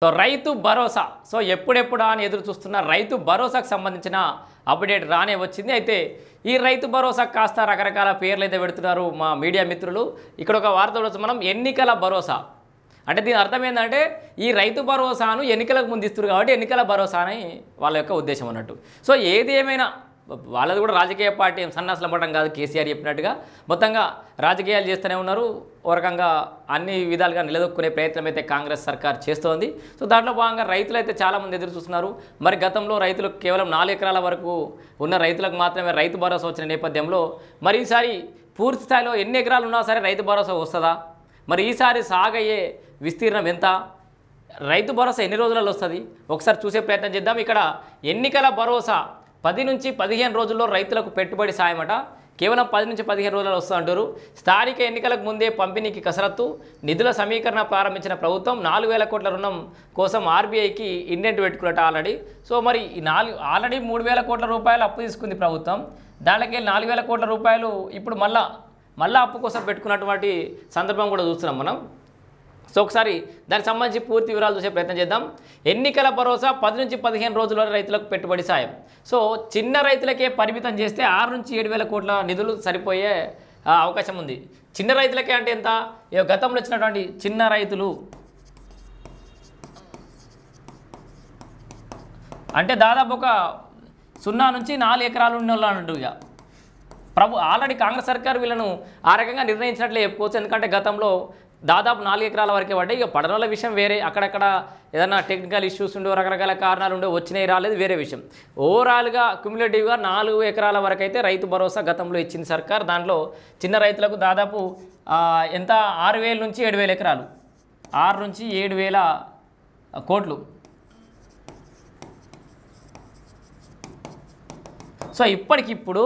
So Rythu Bharosa ఎప్పుడెప్పుడా అని ఎదురు చూస్తున్న రైతు భరోసాకు సంబంధించిన అప్డేట్ రానే వచ్చింది. అయితే ఈ రైతు భరోసా కాస్త రకరకాల పేర్లు అయితే పెడుతున్నారు మా మీడియా మిత్రులు. ఇక్కడ ఒక వార్త చూడొచ్చు మనం, ఎన్నికల భరోసా. అంటే దీని అర్థం ఏంటంటే ఈ రైతు భరోసాను ఎన్నికలకు ముందు ఇస్తారు కాబట్టి ఎన్నికల భరోసా అని వాళ్ళ యొక్క ఉద్దేశం అన్నట్టు. సో ఏది ఏమైనా వాళ్ళది కూడా రాజకీయ పార్టీ సన్నాసులు పడడం కాదు, కేసీఆర్ చెప్పినట్టుగా మొత్తంగా రాజకీయాలు చేస్తూనే ఉన్నారు. ఓ రకంగా అన్ని విధాలుగా నిలదొక్కునే ప్రయత్నం అయితే కాంగ్రెస్ సర్కార్ చేస్తోంది. సో దాంట్లో భాగంగా రైతులు అయితే చాలామంది ఎదురు చూస్తున్నారు. మరి గతంలో రైతులకు కేవలం 4 ఎకరాల వరకు ఉన్న రైతులకు మాత్రమే రైతు భరోసా వచ్చిన నేపథ్యంలో మరి ఈసారి పూర్తి స్థాయిలో ఎన్ని ఎకరాలు ఉన్నా సరే రైతు భరోసా వస్తుందా? మరి ఈసారి సాగయ్యే విస్తీర్ణం ఎంత? రైతు భరోసా ఎన్ని రోజులలో వస్తుంది? ఒకసారి చూసే ప్రయత్నం చేద్దాం. ఇక్కడ ఎన్నికల భరోసా 10 నుంచి 15 రోజుల్లో రైతులకు పెట్టుబడి సాయమట. కేవలం 10 నుంచి 15 రోజులు వస్తూ అంటారు. స్థానిక ఎన్నికలకు ముందే పంపిణీకి కసరత్తు. నిధుల సమీకరణ ప్రారంభించిన ప్రభుత్వం 4,000 కోట్ల రుణం కోసం ఆర్బీఐకి ఇండెంట్ పెట్టుకున్నట ఆల్రెడీ. సో మరి ఈ ఆల్రెడీ 3,000 కోట్ల రూపాయలు అప్పు తీసుకుంది ప్రభుత్వం. దాంట్లోకి 4,000 కోట్ల రూపాయలు ఇప్పుడు మళ్ళా అప్పు కోసం పెట్టుకున్నటువంటి సందర్భం కూడా చూస్తున్నాం మనం. సో ఒకసారి దానికి సంబంధించి పూర్తి వివరాలు చూసే ప్రయత్నం చేద్దాం. ఎన్నికల భరోసా 10 నుంచి 15 రోజుల్లోనే రైతులకు పెట్టుబడి సాయం. సో చిన్న రైతులకే పరిమితం చేస్తే 6 నుంచి 7,000 కోట్ల నిధులు సరిపోయే అవకాశం ఉంది. చిన్న రైతులకే అంటే ఎంత? గతంలో వచ్చినటువంటి చిన్న రైతులు అంటే దాదాపు ఒక 0 నుంచి 4 ఎకరాలు ఉన్న వాళ్ళు అన్నట్టు. ఇక ఆల్రెడీ కాంగ్రెస్ సర్కార్ వీళ్ళను ఆ రకంగా నిర్ణయించినట్లే చెప్పుకోవచ్చు. ఎందుకంటే గతంలో దాదాపు 4 ఎకరాల వరకే పడ్డాయి. ఇక పడనల విషయం వేరే, అక్కడక్కడ ఏదైనా టెక్నికల్ ఇష్యూస్ ఉండో రకరకాల కారణాలు ఉండో వచ్చినాయి రాలేదు వేరే విషయం. ఓవరాల్గా క్యుములేటివ్గా 4 ఎకరాల వరకు అయితే రైతు భరోసా గతంలో ఇచ్చింది సర్కార్. దాంట్లో చిన్న రైతులకు దాదాపు ఎంత 6,000 నుంచి 7,000 ఎకరాలు, 6 నుంచి 7,000 కోట్లు. సో ఇప్పటికిప్పుడు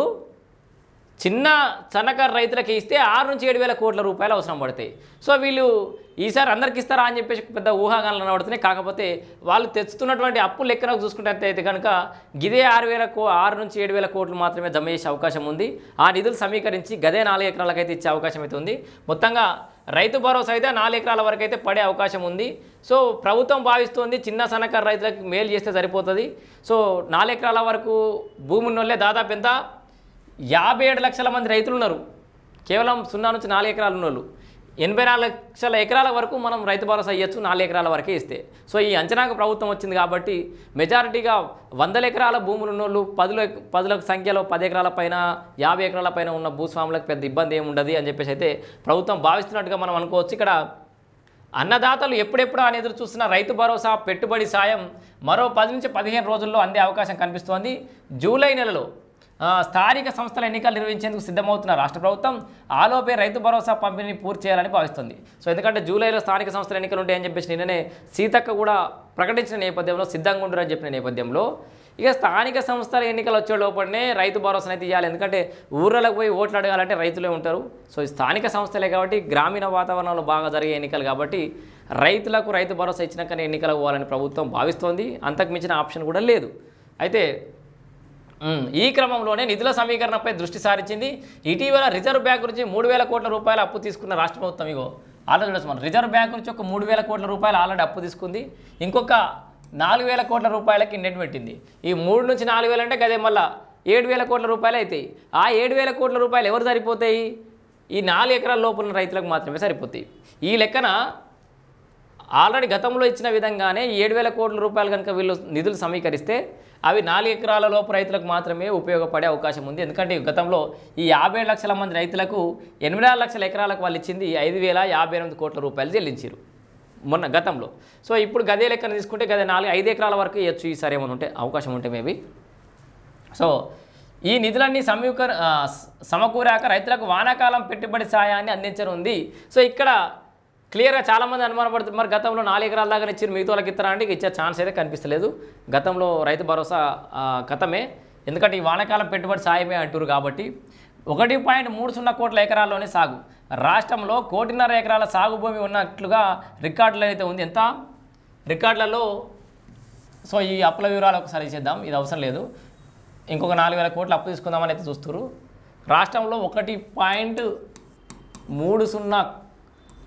చిన్న సన్నకారు రైతులకి ఇస్తే 6 నుంచి 7,000 కోట్ల రూపాయలు అవసరం పడతాయి. సో వీళ్ళు ఈసారి అందరికి ఇస్తారా అని చెప్పేసి పెద్ద ఊహాగానాలు నడుతున్నాయి. కాకపోతే వాళ్ళు తెచ్చుతున్నటువంటి అప్పు లెక్కన చూసుకుంటే అయితే కనుక గిదే 6 నుంచి 7,000 కోట్లు మాత్రమే జమ చేసే అవకాశం ఉంది. ఆ నిధులు సమీకరించి గదే 4 ఎకరాలకైతే ఇచ్చే అవకాశం అయితే ఉంది. మొత్తంగా రైతు భరోసా అయితే 4 ఎకరాల వరకు అయితే పడే అవకాశం ఉంది. సో ప్రభుత్వం భావిస్తుంది చిన్న సన్నకారు రైతులకు మేలు చేస్తే సరిపోతుంది. సో 4 ఎకరాల వరకు భూమి ఉన్నోళ్ళే దాదాపు ఎంత 57 లక్షల మంది రైతులు ఉన్నారు. కేవలం 0 నుంచి 4 ఎకరాలు ఉన్నోళ్ళు 84 లక్షల ఎకరాల వరకు మనం రైతు భరోసా ఇవ్వచ్చు 4 ఎకరాల వరకే ఇస్తే. సో ఈ అంచనాకు ప్రభుత్వం వచ్చింది కాబట్టి మెజారిటీగా 100 ఎకరాల భూములు ఉన్నోళ్ళు 10 సంఖ్యలో 10 ఎకరాల పైన 50 ఎకరాల పైన ఉన్న భూస్వాములకు పెద్ద ఇబ్బంది ఏమి ఉండదు అని చెప్పేసి అయితే ప్రభుత్వం భావిస్తున్నట్టుగా మనం అనుకోవచ్చు. ఇక్కడ అన్నదాతలు ఎప్పుడెప్పుడు అని ఎదురు చూస్తున్న రైతు భరోసా పెట్టుబడి సాయం మరో 10 నుంచి 15 రోజుల్లో అందే అవకాశం కనిపిస్తోంది. జూలై నెలలో స్థానిక సంస్థల ఎన్నికలు నిర్వహించేందుకు సిద్ధమవుతున్న రాష్ట్ర ప్రభుత్వం ఆలోపే రైతు భరోసా పంపిణీని పూర్తి చేయాలని భావిస్తుంది. సో ఎందుకంటే జూలైలో స్థానిక సంస్థల ఎన్నికలు ఉంటాయని చెప్పేసి నిన్ననే సీతక్క కూడా ప్రకటించిన నేపథ్యంలో, సిద్ధంగా ఉండరని చెప్పిన నేపథ్యంలో ఇక స్థానిక సంస్థల ఎన్నికలు వచ్చే లోపలనే రైతు భరోసాను అయితే ఇవ్వాలి. ఎందుకంటే ఊర్లకు పోయి ఓట్లు అడగాలంటే రైతులే ఉంటారు. సో ఈ స్థానిక సంస్థలే కాబట్టి గ్రామీణ వాతావరణంలో బాగా జరిగే ఎన్నికలు కాబట్టి రైతులకు రైతు భరోసా ఇచ్చినాకనే ఎన్నికలు పోవాలని ప్రభుత్వం భావిస్తోంది. అంతకు మించిన ఆప్షన్ కూడా లేదు. అయితే ఈ క్రమంలోనే నిధుల సమీకరణపై దృష్టి సారించింది. ఇటీవల రిజర్వ్ బ్యాంక్ నుంచి 3,000 కోట్ల రూపాయలు అప్పు తీసుకున్న రాష్ట్ర ప్రభుత్వం ఇగో ఆల్రెడీ మనం రిజర్వ్ బ్యాంక్ నుంచి ఒక 3,000 కోట్ల రూపాయలు ఆల్రెడీ అప్పు తీసుకుంది. ఇంకొక 4,000 కోట్ల రూపాయలకి ఇండెంట్ పెట్టింది. ఈ 3 నుంచి 4,000 అంటే గదే మళ్ళీ 7,000 కోట్ల రూపాయలు అవుతాయి. ఆ 7,000 కోట్ల రూపాయలు ఎవరు సరిపోతాయి? ఈ 4 ఎకరాల లోపల రైతులకు మాత్రమే సరిపోతాయి. ఈ లెక్కన ఆల్రెడీ గతంలో ఇచ్చిన విధంగానే 7,000 కోట్ల రూపాయలు కనుక వీళ్ళు నిధులు సమీకరిస్తే అవి 4 ఎకరాల లోపు రైతులకు మాత్రమే ఉపయోగపడే అవకాశం ఉంది. ఎందుకంటే గతంలో ఈ 57 లక్షల మంది రైతులకు 84 లక్షల ఎకరాలకు వాళ్ళు ఇచ్చింది 5,058 కోట్ల రూపాయలు చెల్లించారు మొన్న గతంలో. సో ఇప్పుడు గదే లెక్కన తీసుకుంటే గదే 5 ఎకరాల వరకు ఇవ్వచ్చు ఈసారి ఏమైనా ఉంటే అవకాశం ఉంటే మేబీ. సో ఈ నిధులన్నీ సమకూరాక రైతులకు వానాకాలం పెట్టుబడి సాయాన్ని అందించనుంది. సో ఇక్కడ క్లియర్గా చాలామంది అనుమానపడుతుంది, మరి గతంలో 4 ఎకరాల దాకా ఇచ్చారు మిగతా వాళ్ళకి ఇస్తారా అంటే ఇచ్చే ఛాన్స్ అయితే కనిపిస్తలేదు. గతంలో రైతు భరోసా గతమే, ఎందుకంటే ఈ వానాకాలం పెట్టుబడి సాయమే అంటారు కాబట్టి 1.30 కోట్ల ఎకరాల్లోనే సాగు. రాష్ట్రంలో 1.5 ఎకరాల సాగు భూమి ఉన్నట్లుగా రికార్డులు అయితే ఉంది. ఎంత రికార్డులలో? సో ఈ అప్పుల వివరాలు ఒకసారి ఇచ్చేద్దాం, ఇది అవసరం లేదు. ఇంకొక 4,000 కోట్లు అప్పు తీసుకుందామని అయితే చూస్తారు. రాష్ట్రంలో 1.30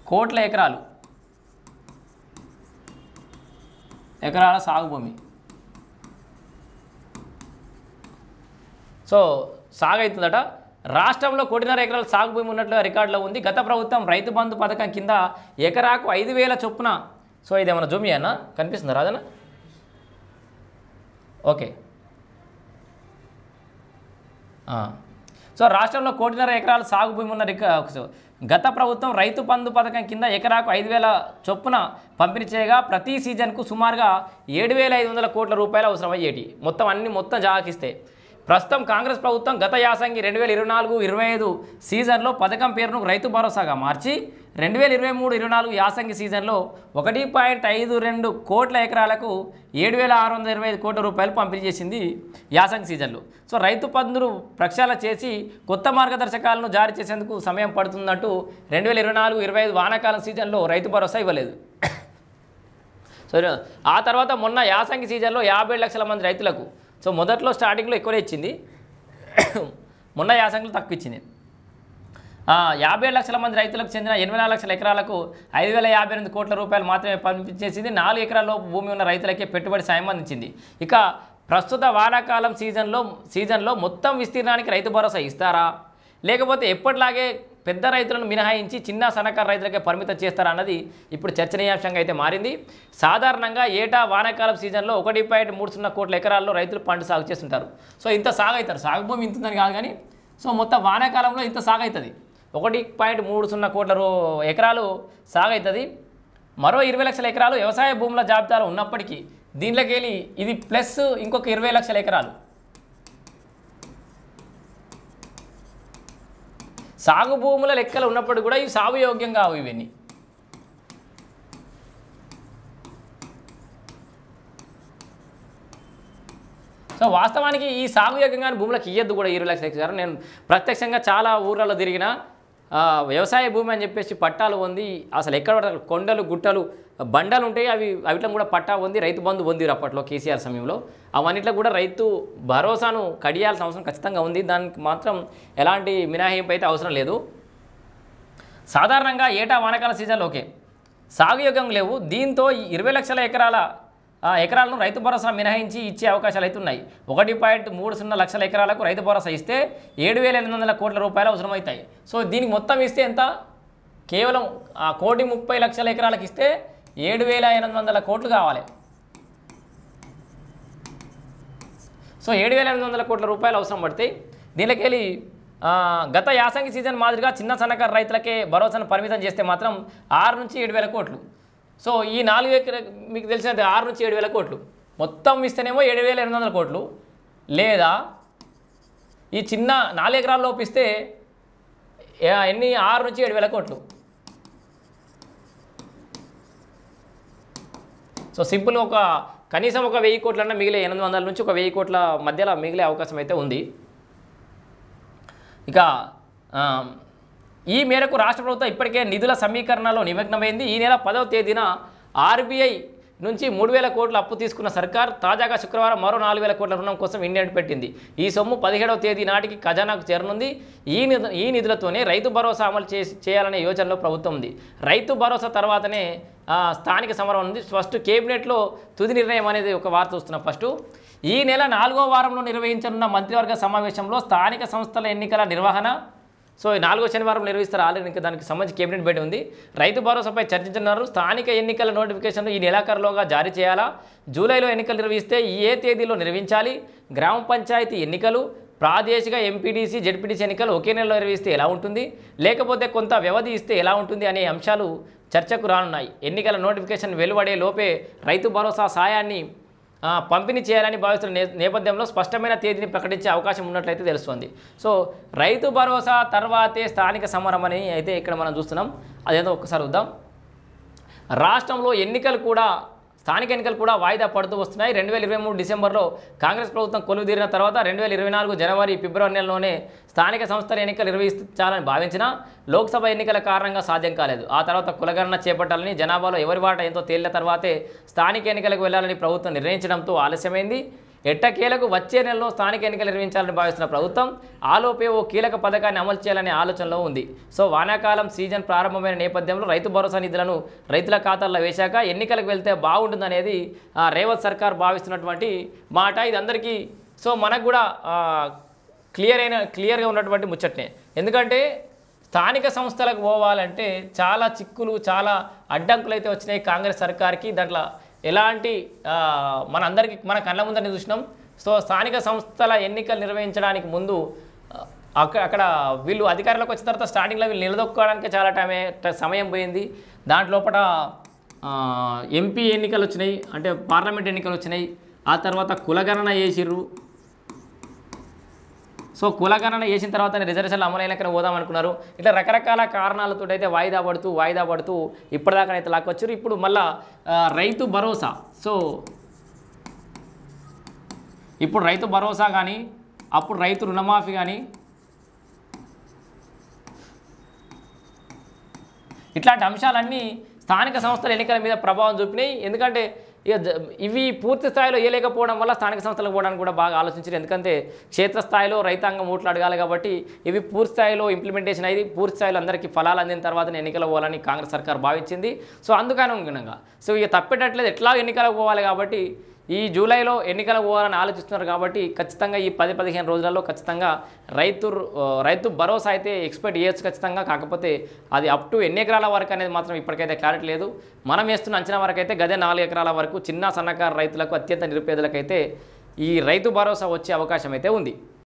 కోట్ల ఎకరాలు ఎకరాల సాగు భూమి. సో సాగు అవుతుందట. రాష్ట్రంలో 1.5 ఎకరాల సాగు భూమి ఉన్నట్లుగా రికార్డులో ఉంది. గత ప్రభుత్వం రైతు బంధు పథకం కింద ఎకరాకు 5,000 చొప్పున. సో ఇదేమన్నా జూమి అన్న కనిపిస్తుందా రాదన్న? ఓకే. సో రాష్ట్రంలో 1.5 ఎకరాల సాగు భూమి ఉన్న గత ప్రభుత్వం రైతు బంధు పథకం కింద ఎకరాకు 5,000 చొప్పున పంపిణీ చేయగా ప్రతి సీజన్కు సుమారుగా 7,500 కోట్ల రూపాయలు అవసరమయ్యేటి. మొత్తం జాగిస్తే ప్రస్తుతం కాంగ్రెస్ ప్రభుత్వం గత యాసంగి 2024-25 సీజన్లో పథకం పేరును రైతు భరోసాగా మార్చి 2023-24 యాసంగి సీజన్లో 1.52 కోట్ల ఎకరాలకు 7,625 కోట్ల రూపాయలు పంపిణీ చేసింది యాసంగి సీజన్లో. సో రైతు బంధును ప్రక్షాళన చేసి కొత్త మార్గదర్శకాలను జారీ చేసేందుకు సమయం పడుతుందంటూ 2024-25 వానాకాలం సీజన్లో రైతు భరోసా ఇవ్వలేదు. సో ఆ తర్వాత మొన్న యాసంగి సీజన్లో 57 లక్షల మంది రైతులకు, సో మొదట్లో స్టార్టింగ్లో ఎక్కువనే ఇచ్చింది, మొన్న యాసంగిలో తక్కువ ఇచ్చింది. 57 లక్షల మంది రైతులకు చెందిన 84 లక్షల ఎకరాలకు 5,058 కోట్ల రూపాయలు మాత్రమే పంపించేసింది. 4 ఎకరాల్లో భూమి ఉన్న రైతులకే పెట్టుబడి సాయం అందించింది. ఇక ప్రస్తుత వానాకాలం సీజన్లో మొత్తం విస్తీర్ణానికి రైతు భరోసా ఇస్తారా, లేకపోతే ఎప్పటిలాగే పెద్ద రైతులను మినహాయించి చిన్న సన్నకారు రైతులకే పరిమితం చేస్తారా అన్నది ఇప్పుడు చర్చనీయాంశంగా అయితే మారింది. సాధారణంగా ఏటా వానాకాలం సీజన్లో 1.30 కోట్ల ఎకరాల్లో రైతులు పంట సాగు చేస్తుంటారు. సో ఇంత సాగు అవుతారు, సాగు భూమి ఇంత ఉందని కాదు కానీ, సో మొత్తం వానాకాలంలో ఇంత సాగు అవుతుంది, 1.30 కోట్ల ఎకరాలు సాగు అవుతుంది. మరో 20 లక్షల ఎకరాలు వ్యవసాయ భూముల జాబితాలో ఉన్నప్పటికీ దీంట్లోకి వెళ్ళి ఇది ప్లస్ ఇంకొక 20 లక్షల ఎకరాలు సాగు భూముల లెక్కలు ఉన్నప్పుడు కూడా ఇవి సాగు యోగ్యం కావు ఇవన్నీ. సో వాస్తవానికి ఈ సాగు యోగ్యంగా భూములకు ఇయ్యద్దు కూడా 20 లక్షల ఎకరాలు. నేను ప్రత్యక్షంగా చాలా ఊర్లలో తిరిగిన వ్యవసాయ భూమి అని చెప్పేసి పట్టాలు పొంది అసలు ఎక్కడ కొండలు గుట్టలు బండలు ఉంటాయి, అవిట్లో కూడా పట్టా పొంది రైతు బంధు పొందిరు అప్పట్లో కేసీఆర్ సమయంలో. అవన్నిట్లో కూడా రైతు భరోసాను కడియాల్సిన అవసరం ఖచ్చితంగా ఉంది. దానికి మాత్రం ఎలాంటి మినహాయింపు అయితే అవసరం లేదు. సాధారణంగా ఏటా వానాకాల సీజన్లో ఓకే సాగు యోగ్యం లేవు. దీంతో 20 లక్షల ఎకరాలను రైతు భరోసా మినహాయించి ఇచ్చే అవకాశాలు అయితే ఉన్నాయి. 1.30 లక్షల ఎకరాలకు రైతు భరోసా ఇస్తే 7,800 కోట్ల రూపాయలు అవసరమవుతాయి. సో దీనికి మొత్తం ఇస్తే ఎంత, కేవలం 1,30 లక్షల ఎకరాలకు ఇస్తే 7,800 కోట్లు కావాలి. సో 7,800 కోట్ల రూపాయలు అవసరం పడతాయి. దీనికి వెళ్ళి గత యాసంగి సీజన్ మాదిరిగా చిన్న సన్నకారు రైతులకే భరోసాను పరిమితం చేస్తే మాత్రం 6 నుంచి 7,000 కోట్లు. సో ఈ 4 ఎకరాలు మీకు తెలిసినది 6 నుంచి 7,000 కోట్లు మొత్తం ఇస్తేనేమో 7,800 కోట్లు, లేదా ఈ చిన్న 4 ఎకరాల లోపు ఇస్తే ఎన్ని 6 నుంచి 7,000 కోట్లు. సో సింపుల్ కనీసం ఒక 1,000 కోట్లన్నా మిగిలే 800 నుంచి ఒక 1,000 కోట్ల మధ్యలో మిగిలే అవకాశం అయితే ఉంది. ఇక ఈ మేరకు రాష్ట్ర ప్రభుత్వం ఇప్పటికే నిధుల సమీకరణలో నిమగ్నమైంది. ఈ నెల 10వ తేదీన ఆర్బీఐ నుంచి 3,000 కోట్ల అప్పు తీసుకున్న సర్కార్ తాజాగా శుక్రవారం మరో 4,000 కోట్ల రుణం కోసం ఇండియన్ పెట్టింది. ఈ సొమ్ము 17వ తేదీ నాటికి ఖజానాకు చేరనుంది. ఈ నిధులతోనే రైతు భరోసా అమలు చేయాలనే యోచనలో ప్రభుత్వం ఉంది. రైతు భరోసా తర్వాతనే స్థానిక సమరం ఉంది. ఫస్ట్ కేబినెట్లో తుది నిర్ణయం అనేది ఒక వార్త వస్తున్న ఫస్ట్ ఈ నెల 4వ వారంలో నిర్వహించనున్న మంత్రివర్గ సమావేశంలో స్థానిక సంస్థల ఎన్నికల నిర్వహణ, సో 4వ శనివారం నిర్వహిస్తారు. ఆల్రెడీ ఇంకా దానికి సంబంధించి కేబినెట్ భేటీ ఉంది. రైతు భరోసాపై చర్చించున్నారు. స్థానిక ఎన్నికల నోటిఫికేషన్లు ఈ నెలాఖరులోగా జారీ చేయాలా, జూలైలో ఎన్నికలు నిర్వహిస్తే ఏ తేదీలో నిర్వహించాలి, గ్రామ పంచాయతీ ఎన్నికలు, ప్రాదేశిక ఎంపీడీసీ జెడ్పీటీసీ ఎన్నికలు ఒకే నెలలో నిర్వహిస్తే ఎలా ఉంటుంది, లేకపోతే కొంత వ్యవధి ఇస్తే ఎలా ఉంటుంది అనే అంశాలు చర్చకు రానున్నాయి. ఎన్నికల నోటిఫికేషన్ వెలువడే లోపే రైతు భరోసా సాయాన్ని పంపిణీ చేయాలని భావిస్తున్న నేపథ్యంలో స్పష్టమైన తేదీని ప్రకటించే అవకాశం ఉన్నట్లయితే తెలుస్తోంది. సో రైతు భరోసా తర్వాతే స్థానిక సమరం అని అయితే ఇక్కడ మనం చూస్తున్నాం. అదేదో ఒక్కసారి చూద్దాం. రాష్ట్రంలో స్థానిక ఎన్నికలు కూడా వాయిదా పడుతూ వస్తున్నాయి. 2023 డిసెంబర్లో కాంగ్రెస్ ప్రభుత్వం కొలువుదీరిన తర్వాత 2024 జనవరి ఫిబ్రవరి నెలలోనే స్థానిక సంస్థల ఎన్నికలు నిర్వహించాలని భావించినా లోక్సభ ఎన్నికల కారణంగా సాధ్యం కాలేదు. ఆ తర్వాత కులగణన చేపట్టాలని, జనాభాలో ఎవరి వాటా ఎంతో తేలిన తర్వాతే స్థానిక ఎన్నికలకు వెళ్లాలని ప్రభుత్వం నిర్ణయించడంతో ఆలస్యమైంది. ఎట్టకేలకు వచ్చే నెలలో స్థానిక ఎన్నికలు నిర్వహించాలని భావిస్తున్న ప్రభుత్వం ఆలోపే ఓ కీలక పథకాన్ని అమలు చేయాలనే ఆలోచనలో ఉంది. సో వానాకాలం సీజన్ ప్రారంభమైన నేపథ్యంలో రైతు భరోసా నిధులను రైతుల ఖాతాల్లో వేశాక ఎన్నికలకు వెళ్తే బాగుంటుందనేది రేవంత్ సర్కార్ భావిస్తున్నటువంటి మాట. ఇది అందరికీ సో మనకు కూడా క్లియర్గా ఉన్నటువంటి ముచ్చట్నే. ఎందుకంటే స్థానిక సంస్థలకు పోవాలంటే చాలా చిక్కులు, చాలా అడ్డంకులు అయితే వచ్చినాయి కాంగ్రెస్ సర్కార్కి. దాంట్లో ఎలాంటి మన కళ్ళ ముందరనే చూసినాం. సో స్థానిక సంస్థల ఎన్నికలు నిర్వహించడానికి ముందు అక్కడ వీళ్ళు అధికారంలోకి వచ్చిన తర్వాత స్టార్టింగ్లో వీళ్ళు నిలదొక్కడానికి చాలా సమయం పోయింది. దాంట్లోపట ఎంపీ ఎన్నికలు వచ్చినాయి, అంటే పార్లమెంట్ ఎన్నికలు వచ్చినాయి. ఆ తర్వాత కులగణన చేసిర్రు. సో కులగణన చేసిన తర్వాత రిజర్వేషన్లు అమలైనాకనే పోదాం అనుకున్నారు. ఇట్లా రకరకాల కారణాలతో అయితే వాయిదా పడుతూ ఇప్పటిదాకానైతే లాక్కొచ్చారు. ఇప్పుడు మళ్ళా రైతు భరోసా. సో ఇప్పుడు రైతు భరోసా కానీ, అప్పుడు రైతు రుణమాఫీ కానీ, ఇట్లాంటి అంశాలన్నీ స్థానిక సంస్థల ఎన్నికల మీద ప్రభావం చూపినాయి. ఎందుకంటే ఇవి పూర్తి స్థాయిలో వేయలేకపోవడం వల్ల స్థానిక సంస్థలకు పోవడానికి కూడా బాగా ఆలోచించారు. ఎందుకంటే క్షేత్రస్థాయిలో రైతాంగం ఓట్లు అడగాలి కాబట్టి ఇవి పూర్తి స్థాయిలో ఇంప్లిమెంటేషన్ అయ్యి పూర్తి స్థాయిలో అందరికీ ఫలాలు అందిన తర్వాత ఎన్నికలు పోవాలని కాంగ్రెస్ సర్కార్ భావించింది. సో అందుకనుగుణంగా సో ఇక తప్పేటట్లేదు, ఎట్లా ఎన్నికలకు పోవాలి కాబట్టి ఈ జూలైలో ఎన్నికలకు పోవాలని ఆలోచిస్తున్నారు. కాబట్టి ఖచ్చితంగా ఈ 10-15 రోజులలో ఖచ్చితంగా రైతు భరోసా అయితే ఎక్స్పెక్ట్ చేయొచ్చు ఖచ్చితంగా. కాకపోతే అది అప్ టు ఎన్ని ఎకరాల వరకు అనేది మాత్రం ఇప్పటికైతే క్లారిటీ లేదు. మనం వేస్తున్న అంచనా వరకు అయితే గదే 4 ఎకరాల వరకు చిన్న సన్నకారు రైతులకు, అత్యంత నిరుపేదలకైతే ఈ రైతు భరోసా వచ్చే అవకాశం అయితే ఉంది.